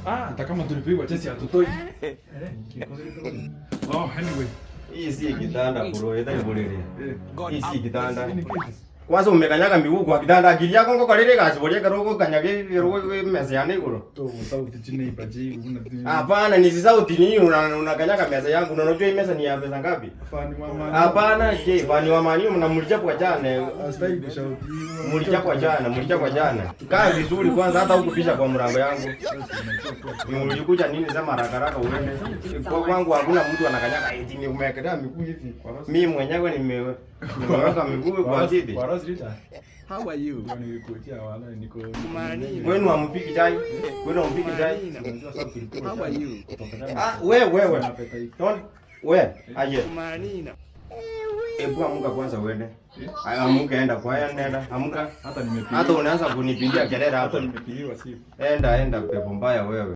Hata kama tulipigwa chesi hatutoi. Oh, anyway. Hii si kitanda bro, enda ibolele. Hii si kitanda. Kwanza umekanyaga miguu kwa kitanda, akili yako ngoko kalele kazi bolie karoko kanyage rogo meza yane bro. To sauti chini ipaji una. Hapana, ni sauti nini unakanyaga meza yangu? Unajua hii meza ni ya pesa ngapi? Fani wa mani. Hapana, je, fani wa mani mnamulija kwa jana. Astahili kushauri. Mulija kwa jana. Kaa vizuri kwanza hata huko pisha kwa mlango yangu. Ulikuja nini sema haraka haraka uende? Kwa kwangu hakuna mtu anakanyaga eti ni umewekelea miguu hivi. Mimi mwenyewe nimeweka miguu kwa kiti. How are you? Kwenu hampiki chai? Kwenu hampiki chai? How are you? Wewe. Wewe, aje. Ebu amuka kwanza uende. Amuka enda kwa nenda. Amuka. Hata nimepigiwa. Hata unaanza kunipigia kelele hapa. Hata nimepigiwa simu. Enda pepo mbaya wewe.